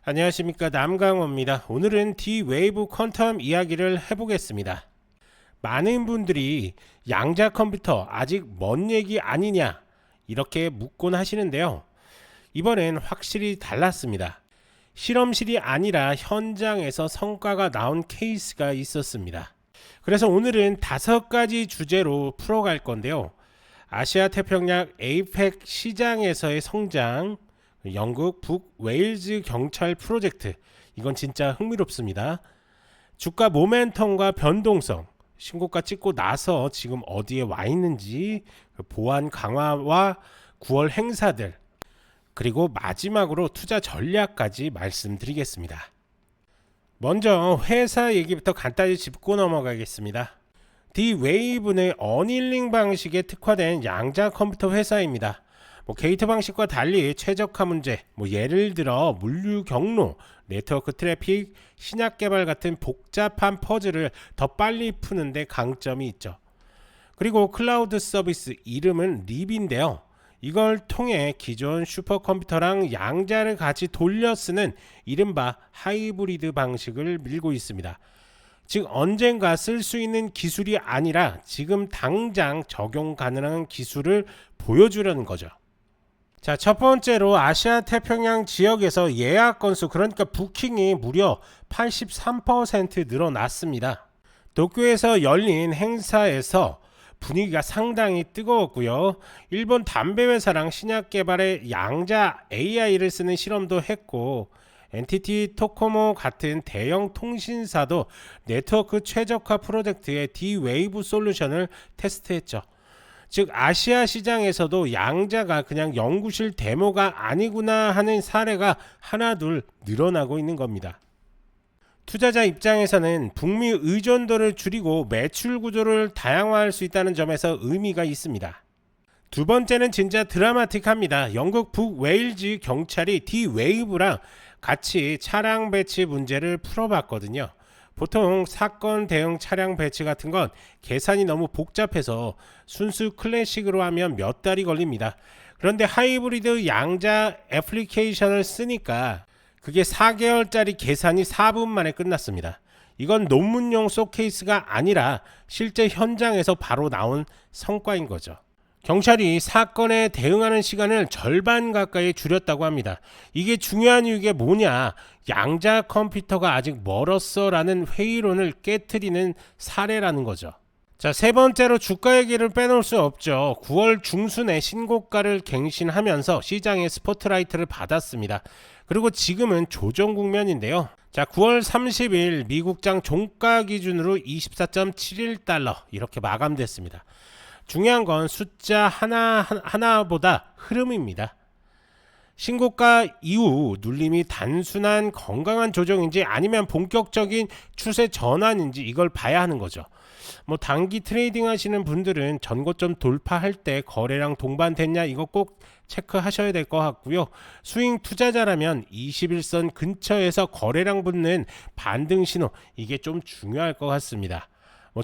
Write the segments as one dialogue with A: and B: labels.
A: 안녕하십니까, 남강호입니다. 오늘은 D-Wave 퀀텀 이야기를 해보겠습니다. 많은 분들이 양자 컴퓨터 아직 먼 얘기 아니냐 이렇게 묻곤 하시는데요. 이번엔 확실히 달랐습니다. 실험실이 아니라 현장에서 성과가 나온 케이스가 있었습니다. 그래서 오늘은 5가지 주제로 풀어갈 건데요. 아시아 태평양 에이펙 시장에서의 성장, 영국 북웨일즈 경찰 프로젝트, 이건 진짜 흥미롭습니다. 주가 모멘텀과 변동성, 신고가 찍고 나서 지금 어디에 와 있는지, 보안 강화와 9월 행사들, 그리고 마지막으로 투자 전략까지 말씀드리겠습니다. 먼저 회사 얘기부터 간단히 짚고 넘어가겠습니다. D-Wave는 어닐링 방식에 특화된 양자 컴퓨터 회사입니다. 게이트 방식과 달리 최적화 문제, 예를 들어 물류 경로, 네트워크 트래픽, 신약 개발 같은 복잡한 퍼즐을 더 빨리 푸는데 강점이 있죠. 그리고 클라우드 서비스, 이름은 립인데요. 이걸 통해 기존 슈퍼컴퓨터랑 양자를 같이 돌려 쓰는 이른바 하이브리드 방식을 밀고 있습니다. 즉 언젠가 쓸 수 있는 기술이 아니라 지금 당장 적용 가능한 기술을 보여주려는 거죠. 자, 첫 번째로 아시아 태평양 지역에서 예약 건수, 그러니까 부킹이 무려 83% 늘어났습니다. 도쿄에서 열린 행사에서 분위기가 상당히 뜨거웠고요. 일본 담배 회사랑 신약 개발에 양자 AI를 쓰는 실험도 했고, NTT 도코모 같은 대형 통신사도 네트워크 최적화 프로젝트의 D-Wave 솔루션을 테스트했죠. 즉 아시아 시장에서도 양자가 그냥 연구실 데모가 아니구나 하는 사례가 하나둘 늘어나고 있는 겁니다. 투자자 입장에서는 북미 의존도를 줄이고 매출 구조를 다양화할 수 있다는 점에서 의미가 있습니다. 두 번째는 진짜 드라마틱합니다. 영국 북웨일즈 경찰이 D-Wave랑 같이 차량 배치 문제를 풀어봤거든요. 보통 사건 대응 차량 배치 같은 건 계산이 너무 복잡해서 순수 클래식으로 하면 몇 달이 걸립니다. 그런데 하이브리드 양자 애플리케이션을 쓰니까 그게 4개월짜리 계산이 4분 만에 끝났습니다. 이건 논문용 쇼케이스가 아니라 실제 현장에서 바로 나온 성과인 거죠. 경찰이 사건에 대응하는 시간을 절반 가까이 줄였다고 합니다. 이게 중요한 이유가 뭐냐? 양자 컴퓨터가 아직 멀었어 라는 회의론을 깨트리는 사례라는 거죠. 자, 세 번째로 주가 얘기를 빼놓을 수 없죠. 9월 중순에 신고가를 갱신하면서 시장의 스포트라이트를 받았습니다. 그리고 지금은 조정 국면인데요. 자, 9월 30일 미국장 종가 기준으로 24.71달러 이렇게 마감됐습니다. 중요한 건 숫자 하나보다 흐름입니다. 신고가 이후 눌림이 단순한 건강한 조정인지 아니면 본격적인 추세 전환인지 이걸 봐야 하는 거죠. 단기 트레이딩 하시는 분들은 전고점 돌파할 때 거래량 동반됐냐 이거 꼭 체크하셔야 될 것 같고요. 스윙 투자자라면 21선 근처에서 거래량 붙는 반등 신호, 이게 좀 중요할 것 같습니다.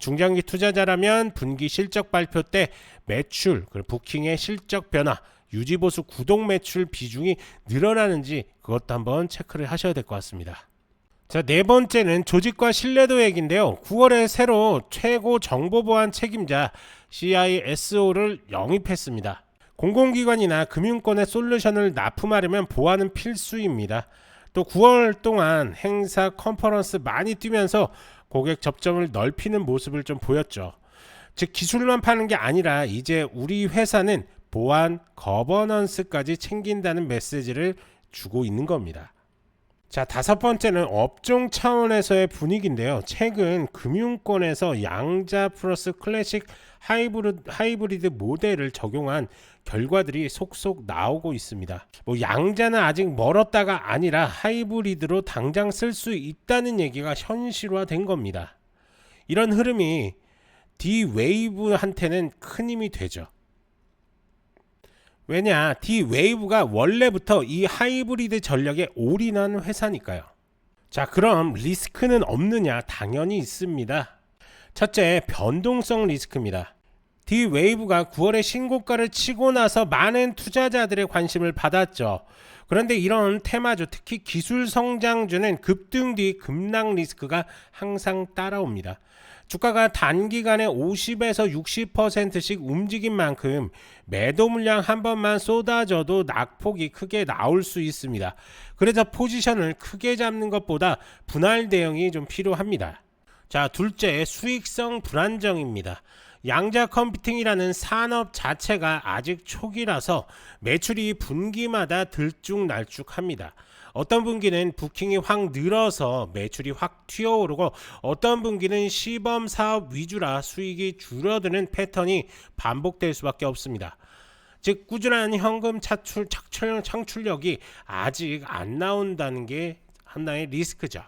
A: 중장기 투자자라면 분기 실적 발표 때 매출, 부킹의 실적 변화, 유지보수 구독 매출 비중이 늘어나는지 그것도 한번 체크를 하셔야 될 것 같습니다. 자, 네 번째는 조직과 신뢰도 얘기인데요. 9월에 새로 최고 정보보안 책임자 CISO를 영입했습니다. 공공기관이나 금융권의 솔루션을 납품하려면 보안은 필수입니다. 또 9월 동안 행사 컨퍼런스 많이 뛰면서 고객 접점을 넓히는 모습을 좀 보였죠. 즉 기술만 파는 게 아니라 이제 우리 회사는 보안, 거버넌스까지 챙긴다는 메시지를 주고 있는 겁니다. 자, 5번째는 업종 차원에서의 분위기인데요. 최근 금융권에서 양자 플러스 클래식 하이브리드 모델을 적용한 결과들이 속속 나오고 있습니다. 양자는 아직 멀었다가 아니라 하이브리드로 당장 쓸 수 있다는 얘기가 현실화된 겁니다. 이런 흐름이 D-Wave한테는 큰 힘이 되죠. 왜냐, D-Wave가 원래부터 이 하이브리드 전략에 올인한 회사니까요. 자, 그럼 리스크는 없느냐? 당연히 있습니다. 첫째, 변동성 리스크입니다. D-Wave가 9월에 신고가를 치고 나서 많은 투자자들의 관심을 받았죠. 그런데 이런 테마주, 특히 기술 성장주는 급등 뒤 급락 리스크가 항상 따라옵니다. 주가가 단기간에 50에서 60%씩 움직인 만큼 매도 물량 한 번만 쏟아져도 낙폭이 크게 나올 수 있습니다. 그래서 포지션을 크게 잡는 것보다 분할 대응이 좀 필요합니다. 자, 둘째, 수익성 불안정입니다. 양자 컴퓨팅이라는 산업 자체가 아직 초기라서 매출이 분기마다 들쭉날쭉합니다. 어떤 분기는 부킹이 확 늘어서 매출이 확 튀어오르고 어떤 분기는 시범 사업 위주라 수익이 줄어드는 패턴이 반복될 수밖에 없습니다. 즉 꾸준한 현금 창출력이 아직 안 나온다는 게 하나의 리스크죠.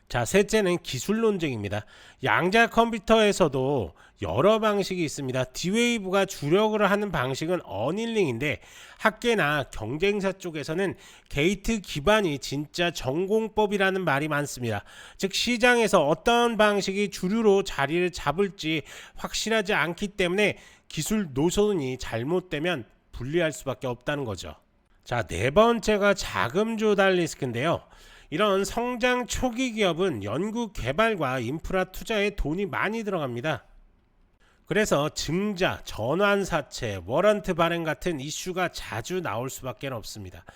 A: 자, 셋째는 기술 논쟁입니다. 양자 컴퓨터에서도 여러 방식이 있습니다. D-Wave가 주력으로 하는 방식은 어닐링인데 학계나 경쟁사 쪽에서는 게이트 기반이 진짜 전공법이라는 말이 많습니다. 즉 시장에서 어떤 방식이 주류로 자리를 잡을지 확실하지 않기 때문에 기술 노선이 잘못되면 불리할 수밖에 없다는 거죠. 자, 네 번째가 자금 조달 리스크인데요. 이런 성장 초기 기업은 연구 개발과 인프라 투자에 돈이 많이 들어갑니다. 그래서 증자, 전환사채, 워런트 발행 같은 이슈가 자주 나올 수밖에 없습니다.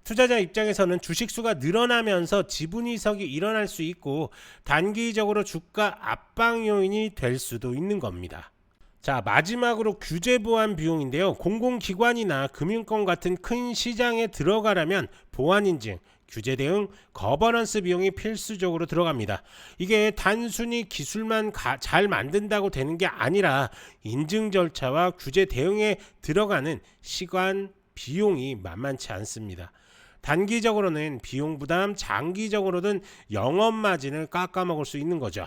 A: 투자자 입장에서는 주식수가 늘어나면서 지분 이석이 일어날 수 있고 단기적으로 주가 압박 요인이 될 수도 있는 겁니다. 자, 마지막으로 규제 보안 비용인데요. 공공기관이나 금융권 같은 큰 시장에 들어가려면 보안 인증, 규제 대응, 거버넌스 비용이 필수적으로 들어갑니다. 이게 단순히 기술만 잘 만든다고 되는 게 아니라 인증 절차와 규제 대응에 들어가는 시간, 비용이 만만치 않습니다. 단기적으로는 비용 부담, 장기적으로는 영업 마진을 깎아먹을 수 있는 거죠.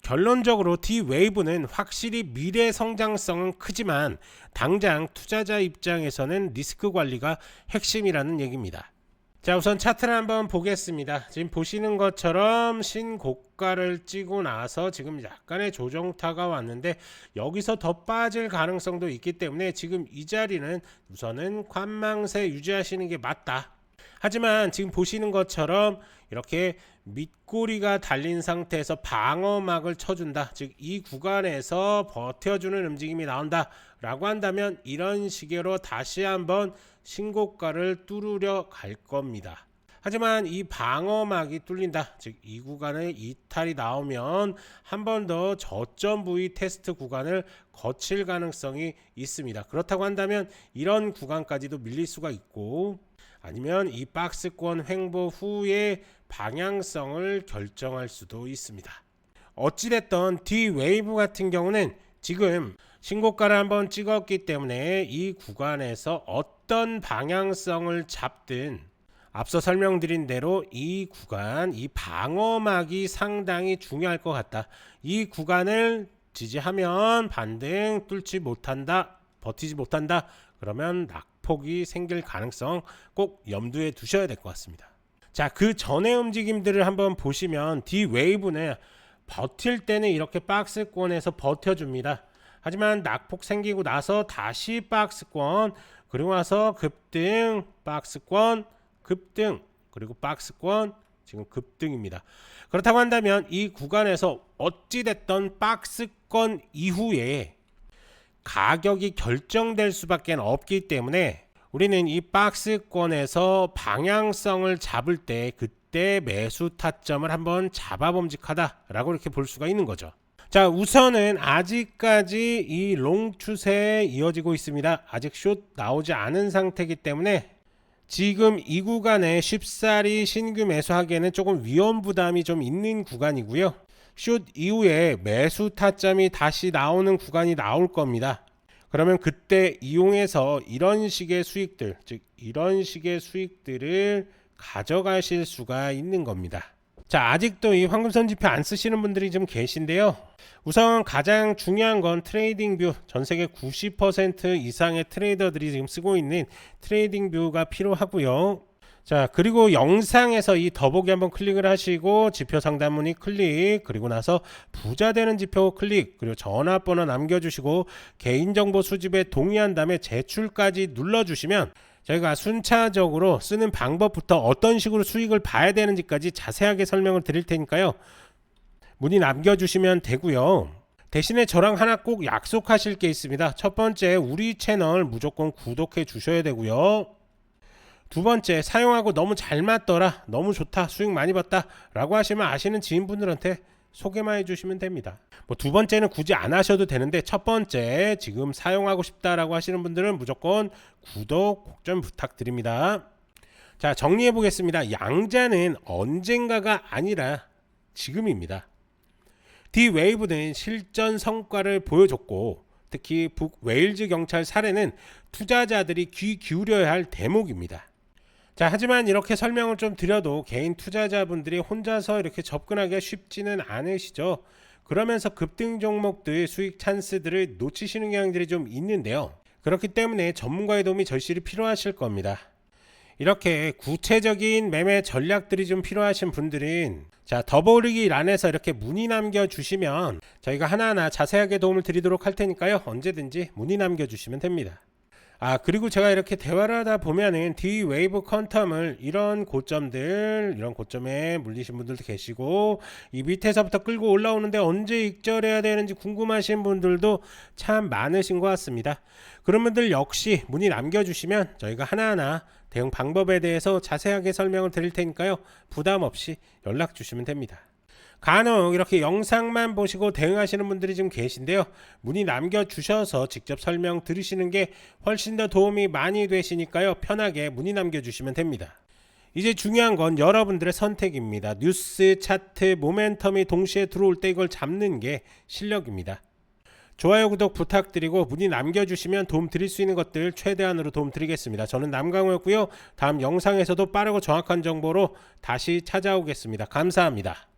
A: 결론적으로 D-Wave는 확실히 미래 성장성은 크지만 당장 투자자 입장에서는 리스크 관리가 핵심이라는 얘기입니다. 자, 우선 차트를 한번 보겠습니다. 지금 보시는 것처럼 신고가를 찍고 나서 지금 약간의 조정타가 왔는데 여기서 더 빠질 가능성도 있기 때문에 지금 이 자리는 우선은 관망세 유지하시는 게 맞다. 하지만 지금 보시는 것처럼 이렇게 밑꼬리가 달린 상태에서 방어막을 쳐준다, 즉 이 구간에서 버텨주는 움직임이 나온다 라고 한다면 이런 식으로 다시 한번 신고가를 뚫으려 갈 겁니다. 하지만 이 방어막이 뚫린다, 즉 이 구간에 이탈이 나오면 한 번 더 저점 부위 테스트 구간을 거칠 가능성이 있습니다. 그렇다고 한다면 이런 구간까지도 밀릴 수가 있고 아니면 이 박스권 횡보 후에 방향성을 결정할 수도 있습니다. 어찌됐던 D-Wave 같은 경우는 지금 신고가를 한번 찍었기 때문에 이 구간에서 어떤 방향성을 잡든 앞서 설명드린 대로 이 구간, 이 방어막이 상당히 중요할 것 같다. 이 구간을 지지하면 반등 뚫지 못한다, 버티지 못한다, 그러면 낙폭이 생길 가능성 꼭 염두에 두셔야 될 것 같습니다. 자, 그 전의 움직임들을 한번 보시면 D-Wave는 버틸 때는 이렇게 박스권에서 버텨줍니다. 하지만 낙폭 생기고 나서 다시 박스권, 그리고 나서 급등, 박스권, 급등, 그리고 박스권, 지금 급등입니다. 그렇다고 한다면 이 구간에서 어찌됐던 박스권 이후에 가격이 결정될 수밖에 없기 때문에 우리는 이 박스권에서 방향성을 잡을 때 그때 매수 타점을 한번 잡아봄직하다라고 이렇게 볼 수가 있는 거죠. 자, 우선은 아직까지 이 롱 추세에 이어지고 있습니다. 아직 숏 나오지 않은 상태이기 때문에 지금 이 구간에 쉽사리 신규 매수하기에는 조금 위험 부담이 좀 있는 구간이고요. 숏 이후에 매수 타점이 다시 나오는 구간이 나올 겁니다. 그러면 그때 이용해서 이런 식의 수익들, 즉 이런 식의 수익들을 가져가실 수가 있는 겁니다. 자, 아직도 이 황금선 지표 안 쓰시는 분들이 좀 계신데요. 우선 가장 중요한 건 트레이딩 뷰, 전 세계 90% 이상의 트레이더들이 지금 쓰고 있는 트레이딩 뷰가 필요하고요. 자, 그리고 영상에서 이 더보기 한번 클릭을 하시고 지표 상단 문의 클릭, 그리고 나서 부자 되는 지표 클릭, 그리고 전화번호 남겨주시고 개인정보 수집에 동의한 다음에 제출까지 눌러주시면 저희가 순차적으로 쓰는 방법부터 어떤 식으로 수익을 봐야 되는지까지 자세하게 설명을 드릴 테니까요. 문의 남겨주시면 되고요. 대신에 저랑 하나 꼭 약속하실 게 있습니다. 첫 번째, 우리 채널 무조건 구독해 주셔야 되고요. 두 번째, 사용하고 너무 잘 맞더라, 너무 좋다, 수익 많이 봤다 라고 하시면 아시는 지인분들한테 소개만 해주시면 됩니다. 두 번째는 굳이 안 하셔도 되는데, 첫 번째 지금 사용하고 싶다라고 하시는 분들은 무조건 구독 꼭 좀 부탁드립니다. 자, 정리해 보겠습니다. 양자는 언젠가가 아니라 지금입니다. D-Wave는 실전 성과를 보여줬고, 특히 북웨일즈 경찰 사례는 투자자들이 귀 기울여야 할 대목입니다. 자, 하지만 이렇게 설명을 좀 드려도 개인 투자자분들이 혼자서 이렇게 접근하기가 쉽지는 않으시죠. 그러면서 급등 종목들 수익 찬스들을 놓치시는 경향들이 좀 있는데요. 그렇기 때문에 전문가의 도움이 절실히 필요하실 겁니다. 이렇게 구체적인 매매 전략들이 좀 필요하신 분들은 자, 더보기란에서 이렇게 문의 남겨주시면 저희가 하나하나 자세하게 도움을 드리도록 할 테니까요. 언제든지 문의 남겨주시면 됩니다. 그리고 제가 이렇게 대화를 하다 보면은 D-Wave 퀀텀을 이런 고점에 물리신 분들도 계시고, 이 밑에서부터 끌고 올라오는데 언제 익절해야 되는지 궁금하신 분들도 참 많으신 것 같습니다. 그런 분들 역시 문의 남겨주시면 저희가 하나하나 대응 방법에 대해서 자세하게 설명을 드릴 테니까요. 부담 없이 연락 주시면 됩니다. 간혹 이렇게 영상만 보시고 대응하시는 분들이 좀 계신데요. 문의 남겨주셔서 직접 설명 들으시는 게 훨씬 더 도움이 많이 되시니까요. 편하게 문의 남겨주시면 됩니다. 이제 중요한 건 여러분들의 선택입니다. 뉴스, 차트, 모멘텀이 동시에 들어올 때 이걸 잡는 게 실력입니다. 좋아요, 구독 부탁드리고 문의 남겨주시면 도움 드릴 수 있는 것들 최대한으로 도움 드리겠습니다. 저는 남강호였고요. 다음 영상에서도 빠르고 정확한 정보로 다시 찾아오겠습니다. 감사합니다.